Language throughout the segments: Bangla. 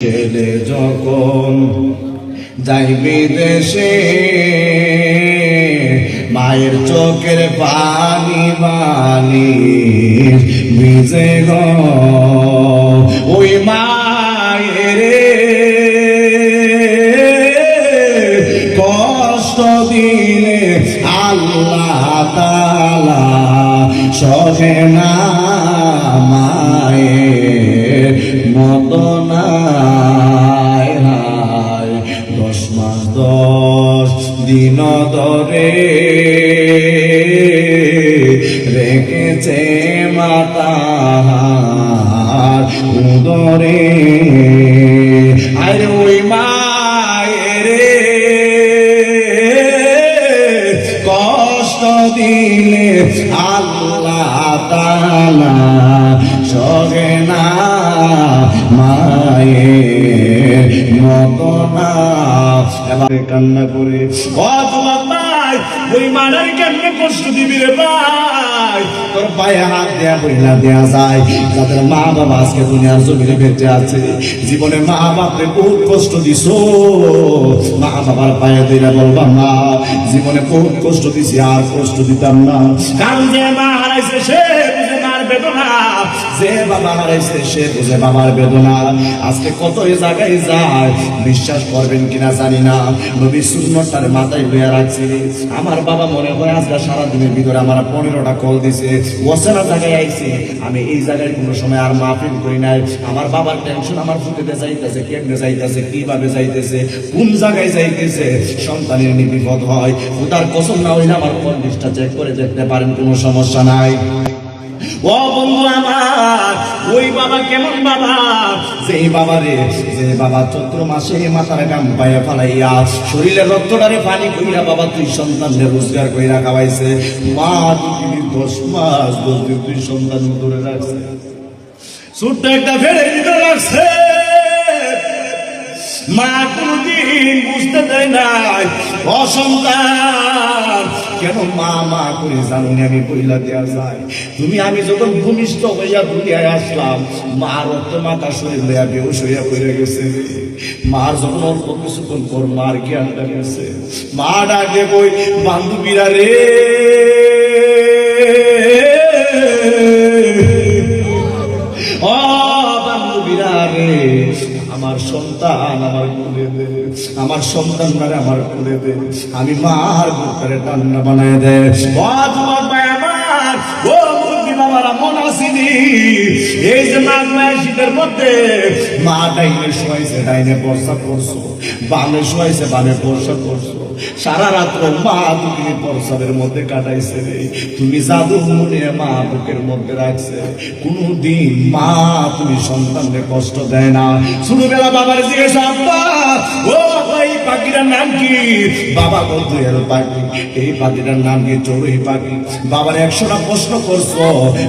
ছেলে যখন যাইবি দেশে মায়ের চোখের পানি বানি ভিজে গো ওই মায়ের কষ্ট দিলে আল্লাহ তাআলা সহে না মায়ের মতো নাই। 10 মাস 10 দিন ধরে রেখেছে মাতার উদরে আরে ওই মায়ের কষ্ট দিলে আল্লাহ তাআলা সহে না মায়ের মতো না। এবার কান্না করে ওই মায়ের কেমনে কষ্ট দিবি রে ভাই, তোর পায়ে হাত দেয়া বইলা দেয়া যায়। যাদের মা বাবা আজকে দুনিয়ার জমিনে বেঁচে আছে, জীবনে মা বাপরে বহুত কষ্ট দিছো, মা বাবার পায়ে দিলে বলবা মা জীবনে বহুত কষ্ট দিছি আর কষ্ট দিতাম না। কারণ যে মা হারাইছে সে বুঝে মার বেদনা, যে বাবা হারাইছে সে বুঝে বাবার বেদনা। আজকে কত এ জায়গায় যায় বিশ্বাস করবেন কিনা জানি না, নবী সুন্নতটার মাথায় লইয়া রাখছি। আমার বাবা মনে হয় আজকে সারাদিনের ভিতরে আমার 15টা কল দিছে, অচেনা জায়গায় আইছে। আমি এই জায়গায় কোনো সময় আর মাহফিল করি নাই। আমার বাবার টেনশন আমার ফুটেতে যাইতেছে, কেমনে যাইতেছে, কিভাবে যাইতেছে, কোন জায়গায় যাইতেছে, সন্তানের বিপদ হয়। খোদার কসম না হইলে আমার ফোন লিস্টটা চেক করে দেখতে পারেন, কোনো সমস্যা নাই। ও বন্ধু আমার, ওই বাবা কেমন বাবা, যেই বাবা রে, যে বাবা চৈত্র মাসে মাথার গাম পায়ে ফালাইয়া শরীরের রক্তটারে পানি কইরা বাবা তুই সন্তানদের রোজগার কইরা খাওয়াইছে। মা 10 মাস 10 দিন তুই সন্তান ধরে রাখছে, ছোট্ট একটা ফেলে দিতে রাখছে। মা কোনদিন বুঝতে দেয় নাই অসন্তান কেন মা মা করে জানুনি আমি বইলা দেয়া যায়। তুমি আমি যখন ভূমিষ্ঠ হইয়া দুনিয়ায় আসলাম, মা রক্ত মাথা শরীর লইয়া বেহুশ হইয়া পড়ে গেছে। মার যখন অল্প কিছুক্ষণ পর মার জ্ঞানটা গেছে, মা ডাকে বই বান্ধবীরা রে, ও বান্ধবীরা রে, আমার সন্তান আমার কোলে দে, আমার সন্তান মানে আমার কোলে দে, আমি মার বুকের টান্না বানায় দে। ও মুরব্বি বাবারা মন আসেনি, এই যে মাঘ মায়ের শীতের মধ্যে মা ডাইনে শোয়াইছে ডাইনে বর্ষা করছো, বামে শোয়াইছে বামে বর্ষা করছো, সারা রাত্র মা তুমি বর্ষাদের মধ্যে কাটাইছে রে। তুমি জাদু মনে মা বুকের মধ্যে রাখছে, কোনদিন মা তুমি সন্তানকে কষ্ট দেয় না। ছোটবেলা বাবার জিজ্ঞাসা ও এই পাখিটার নাম কি, বাবা বলতো এর পাখি, এই পাখিটার নাম কি চড়ুই পাখি। বাবার 100টা প্রশ্ন করছো,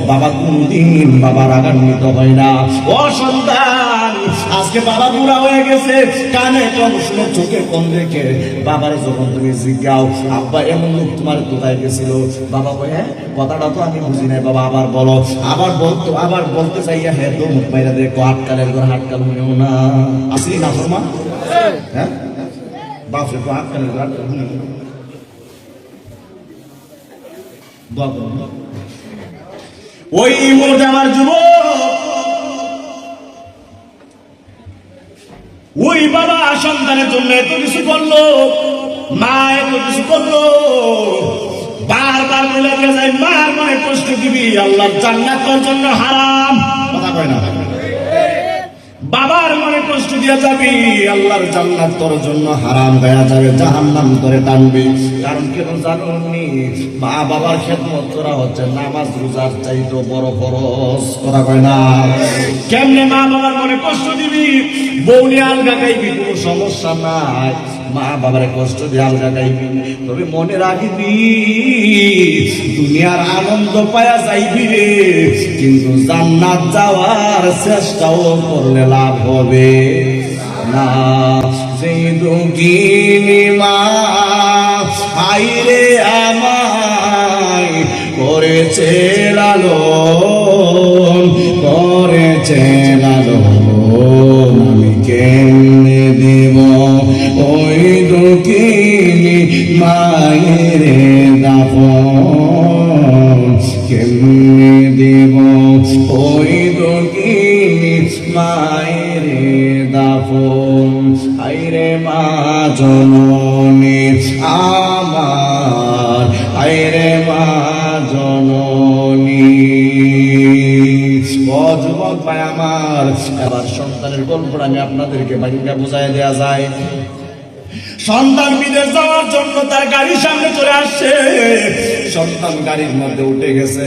বাবা কোনদিন বাবা রাগান্বিত হয় না। ও সন্তান, আজকে বাবা বুড়া হয়ে গেছে, কানে কম শুনে চোখে কম দেখে বাবার যখন তুমি জিজ্ঞাও আব্বা এমন লোক তোমার কোথায় গেছিল, বাবা কয় হ্যাঁ কথাটা তো আমি বুঝি নাই বাবা আবার বলো। আবার বলতে চাইয়া হ্যাঁ তো মুখ মাইরা দেখো হাটকালের ঘর হাটকাল মনেও না আসলি না ফরমান, হ্যাঁ বাপরে তো হাটকালের ঘর হাটকাল মনে ওই মুহূর্তে আমার যুবক, ওই বাবা সন্তানের জন্য এত কিছু করলো, মা এত কিছু করলো, বারবার বলে যায় মার মনে কষ্ট দিবি আল্লাহর জান্নাত তোর জন্য হারাম, কথা কয় না। বাবার মনে কষ্ট দিয়া যাবি আল্লাহর জান্নাত তোর জন্য হারাম হয়ে যাবে, জাহান্নাম করে টানবি। কারণ কেন জানো নি, মা বাবার খেদমত করা হচ্ছে নামাজ রোজার চাইতে বড় ফরজ, কথা কয় না। কেমনে মা বাবার মনে কষ্ট দিবি, বউ নিয়ে আলগা গাইবি কোনো সমস্যা নাই, মা বাবার কষ্ট দিয়ে আলগা গাইবি, তবে মনে রাখবি দুনিয়ার আনন্দ পায়া যাইবি রে, কিন্তু জান্নাত যাওয়ার চেষ্টাও করলে লাভ হবে না। যে দুঃখিনী মা আইরে আমায় করেছে লালন, করেছে লালন, আমি কে কেমনে দেব ওই দুঃখিনী মায়ের দাফন, কেমনে দেব ওই দুঃখিনী মায়ের দাফন। আইরে মা জননী আমার, আইরে মা জননী। যুবক ভাই আমার, এবার সন্তানের গল্পটা আমি আপনাদেরকে বাড়িটা বুঝাই দেওয়া যায়। সন্তান বিদেশ যাওয়ার জন্য তার গাড়ির সামনে চলে আসছে, সন্তান গাড়ির মধ্যে উঠে গেছে,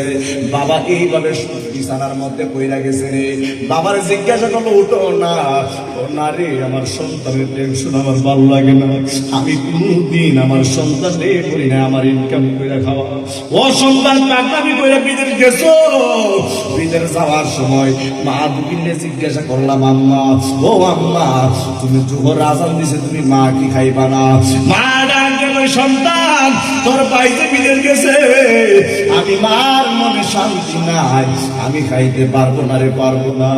বাবা এইভাবে বিছানার মধ্যে পইরা গেছে রে। বাবার জিজ্ঞাসা করলো উঠো না, ও না রে আমার সন্তানের টেনশন আমার ভালো লাগে না, আমি কোনদিন আমার সন্তান রে করি না, আমার ইনকাম করে খাওয়া। ও সন্তান টাকামি করে বিদেশ গেছো, বিদেশ যাওয়ার সময় মা দুকিলে জিজ্ঞাসা করলাম আম্মা, ও আম্মা তুমি জোহর আজান দিছে, তুমি মা কি খাইবা না? মা ডাক গেল সন্তান তোর বাইতে বিদেশ গেছে, আমি মার মনে শান্তি নাই, আমি খাইতে পারবো না রে, পারবো না।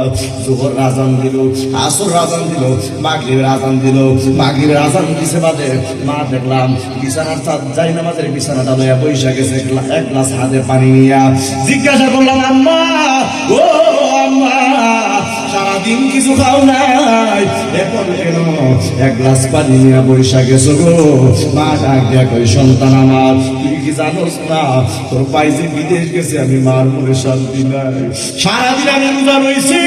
জোহর আজান দিল, আসর আজান দিল, মাগরিবের আজান দিল, মাগরিবের আজান দিছে বাদে মা দেখলাম বিছানার যাই নামাজের বিছানাটা লইয়া বৈশা গেছে, এক গ্লাস হাতে পানি নিয়া। জিজ্ঞাসা করলাম আম্মা, ও আম্মা সারাদিন কিছু খাও নাই, এখন কেন এক গ্লাস পানি নিয়ে বৈশা গেছো গো? মা ডাক দিয়া কই সন্তান আমার, তুই কি জানোস না তোর পাইছে বিদেশ গেছে, আমি মার মনে শান্তি নাই, সারাদিন আমি রোজা রইছি,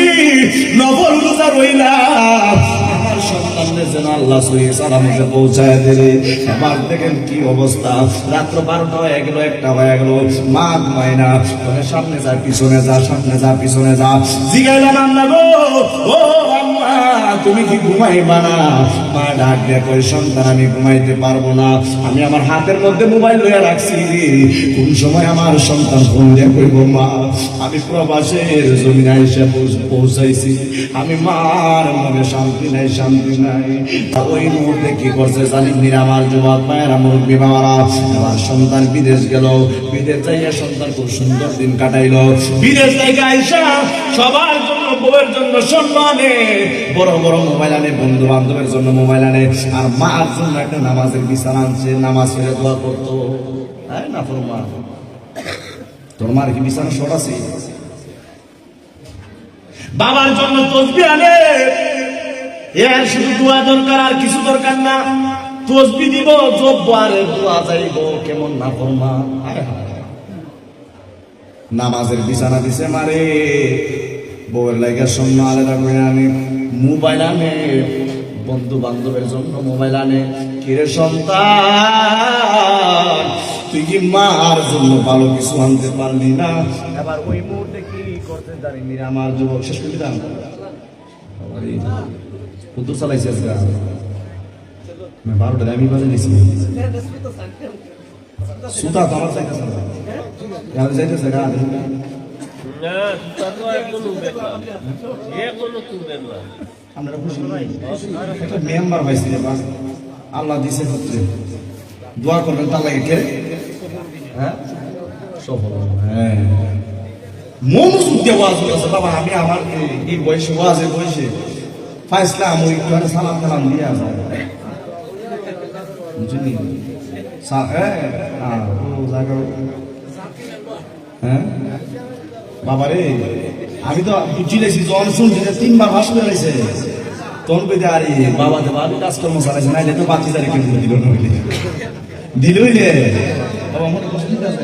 নফল রোজা রইলাম, আমার সন্তানদের যেন আল্লাহ সহি সালামতে পৌঁছায় দিলে। এবার দেখেন কি অবস্থা, রাত্র 12টা হয়ে গেল, 1টা হয়ে গেল, মা ঘুমায় না, সামনে যা পিছনে যা, সামনে যা পিছনে যা। জিগাইলাম আম্মা গো, ও আম্মা তুমি কি ঘুমাইবা না? মা ডাক দিয়ে কই সন্তান আমি ঘুমাইতে পারবো না, আমি আমার হাতের মধ্যে মোবাইল লইয়া রাখছি, কোন সময় আমার সন্তান ফোন দিয়ে কইব মা আমি প্রবাসের জমিনে এসে পৌঁছাইছি, আমি মার মনে শান্তি নাই, শান্তি নাই। ওই মুহূর্তে কি করছে জানেন নি আমার যুবক মায়েরা, মুরব্বী বাবারা, আমার সন্তান বিদেশ গেল, বিদেশ যাইয়া সন্তান খুব সুন্দর দিন কাটাইলো, বিদেশ থেকে আইসা সবার জন্য বউয়ের জন্য সম্মানে বড় বড় মোবাইল আনে, বন্ধু বান্ধবের জন্য মোবাইল আনে, আর মার জন্য একটা নামাজের বিছানা আনছে, নামাজ পড়ে দোয়া করতো। না তোর মা, তোর মার কি বিছানা শর্ট আছে? বাবার জন্য তসবিহ আনে, এর শুধু দোয়া দরকার, আর কিছু দরকার না, তসবিহ দিব, জপবো আর দোয়া যাইব, কেমন না তোর মা। নামাজের বিছানা দিছে মারে, বউয়ের লাইগা শূন্য আলাদা করে আনে, মোবাইল আনে, বন্ধু বান্ধবের জন্য মোবাইল আনে। কিরে সন্তান তুই কি মার জন্য ভালো কিছু আনতে পারলি না? এবার ওই মুহূর্তে কি করতে জানি নি আমার যুবক, শেষ করে দিলাম কুদ্দুর চালাইছে আজকে 12টা আমি বাজে নিছি, সুতা তো আমার চাইতেছে না, যাইতেছে গা আমরা খুশি একটা মেম্বার পাইছি, আল্লাহ দিছে পুত্রে, দোয়া করবেন তার লাগে কে, হ্যাঁ সফল, হ্যাঁ মনোযোগ দিয়ে ওয়াজ করতেছে। বাবা আমি আমার এই বয়সে, ওয়াজের বয়সে ফাইসলাম ওই একটু সালাম টালাম দিয়ে আসা, বুঝলি? হ্যাঁ বাবারে আমি তো বুঝিলেছি, জন শুনছি 3বার ভাস করে রয়েছে, তখন কইতে আরে বাবা তো ভালো কাজকর্ম চালাইছে, নাইলে তো বাচ্চি তারিখ দিল না, দিল হইলে বাবা মনে কষ্ট আছে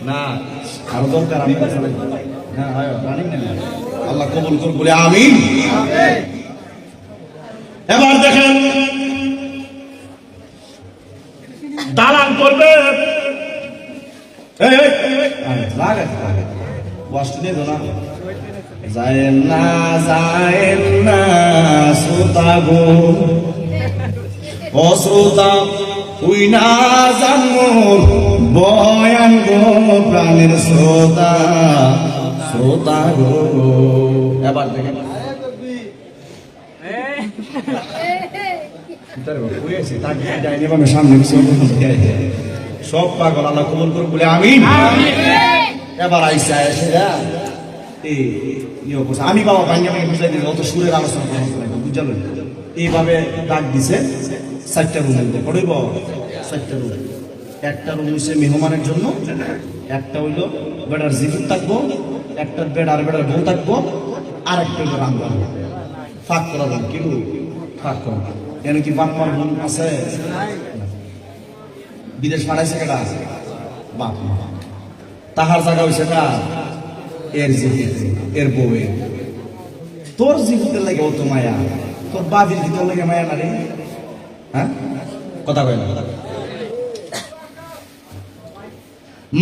না, আরো দরকার আমি আল্লাহ কবুল করুন বলে আমিন। এবার দেখেন দালান করবে, যায় না যায় না শ্রোতা গো, অশ্রোতা তুই না জানো বয়ান গো প্রাণের শ্রোতা, শ্রোতা গো। এবার দেখেন সব পাগল আল্লাহ কবুল করুন বলে আমিন। এবার আইসা এই ইয়ে করছে। আমি বাবা ভাঙ্গা ভাঙ্গা বুঝাই দিই, অত সুরের আলোচনা বুঝালো। এইভাবে ডাক দিছে 4টা রুম হইল, কড়ইব 4টা রুম। একটা রুম হচ্ছে মেহমানের জন্য, একটা হইল বেড়ার জিফুর থাকবো, একটা বেড আর বেড়ার বউ থাকবো, আর একটা হইল রান্না ফাঁক করা রুম। কি ফাঁক করা এর কি বাপমার রুম আছে? বিদেশ পাঠাইছে কেটা? বাপ মা। তাহার জায়গা হয়েছে না এর জিফুতে, এর বউয়ের। তোর জিফুতের লাগে অত মায়া, তোর বাবির ভিতর লাগে মায়া না রে? হ্যাঁ, কথা কয় না।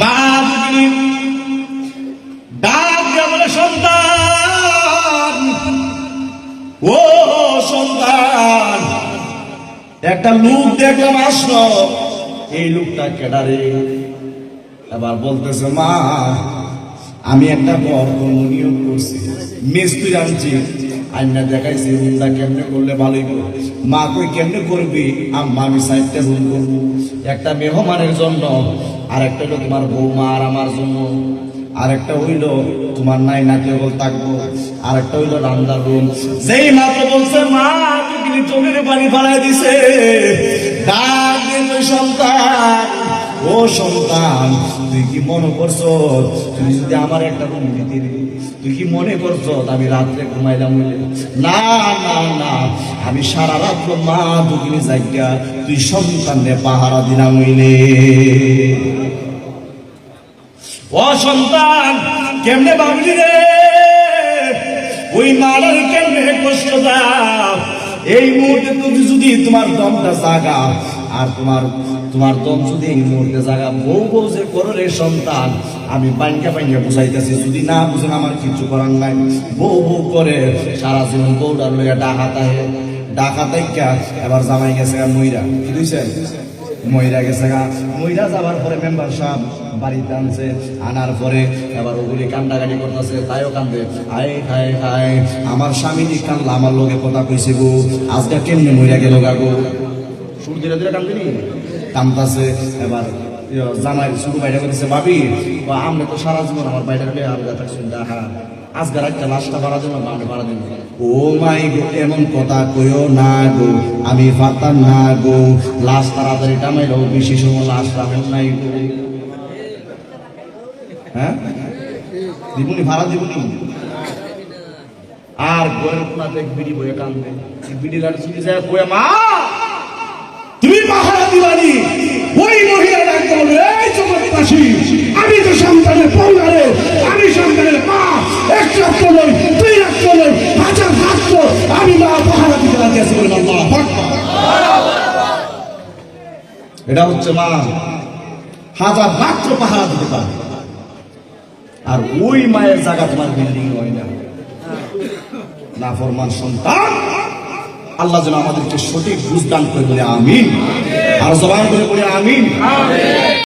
মা ডাক দিয়া বলে, সন্তান, ও সন্তান, একটা লোক দেখলাম আসলো, এই লোকটা কেডারে? এবার বলতেছে, মা আমি একটা বর নিয়োগ করছি, মিস্ত্রি আনছি, আইনা দেখাইছি রুমটা কেমনে করলে ভালোই করবো। মা কই কেমনে করবি? আম্মা আমি 4টা রুম করবো, একটা মেহমানের জন্য, আর একটা হইলো তোমার বৌমা আর আমার জন্য, আর একটা হইল তোমার নাই না কেউ থাকবো, আর একটা হইলো রান্নার রুম। যেই মাত্র বলছে মা তুমি চোখের পানি ফালাই দিছে, ডাক দিল, সন্তান, ও সন্তান, তুই কি মনে করছো তুমি যদি আমার একটা রুম দিতে, তুই কি মনে করছো আমি রাত্রে ঘুমাইলাম? না না না, আমি সারা রাত্র মা দুদিনে জায়গা তুই সন্তানে পাহারা দিলাম হইলে। ও সন্তান, কেমনে ভাবলি রে? ওই মালার কেমনে কষ্ট দাও? এই মুহূর্তে তুমি যদি তোমার দমটা জাগা, আর তোমার দম যদি এই মুহূর্তে জাগা, বউ বউ যে করো রে সন্তান, আমি বাইঙ্গা বাইঙ্গা বুঝাইতেছি, যদি না বুঝেন আমার কিছু করার নাই। বউ বউ করে সারা জীবন বউটার লইয়া ডাকাতাই এবার জামাই গেছে মইরা। কি দিয়েছেন? মহিলা গেছে গা। মহিলা যাবার পরে মেম্বার সাহেব বাড়িতে আনছে, আনার পরে এবার ওগুলি কান্দাকাটি করতেছে, তাইও কান্দে, হায় হায় হায় আমার স্বামী কান্দলা, আমার লোকে কথা কইছে গো, আজকে কেমনে মহিলা গেল গা গো। সুর ধীরে ধীরে কান্দিনি কান্দাছে। এবার জামাই শুরু বাইরে করতেছে, ভাবি আমরা তো সারা জীবন আমার বাইরে গেলে আর থাকছেন, হ্যাঁ আজকের একটা লাশটা ভাড়া দেবো, আমি ভাড়া দেবো। ও মাই গো, এমন কথা কইও না গো, আমি পারতাম না গো, লাশ তাড়াতাড়ি টামাইল, বেশি সময় লাশ রাখেন নাই গো। হ্যাঁ দিবনি, ভাড়া দিবনি। আর ঘরের কোনাতে বিড়ি বয়ে কান্দে, বিড়ি গাড়ি চুরি যায় বয়ে, মা তুমি পাহারা দিবানি। ওই মহিলা ডাকতে বলে, এই জগৎবাসী, আমি তো সন্তানের পৌরারে, আমি সন্তানের মা, এক রাত্র নই, 2 রাত্র নই, 1000 রাত্র আমি মা পাহারা দিতে লাগিয়েছি। বলে আল্লাহু আকবার। এটা হচ্ছে মা 1000 রাত্র পাহারা দিতে পারে। আর ওই মায়ের জায়গা তোমার বিল্ডিং হয় না। নাফরমান সন্তান, আল্লাহ যেন আমাদেরকে সঠিক বুঝ দান করে বলে আমিন। আর জবান করে বলে আমিন।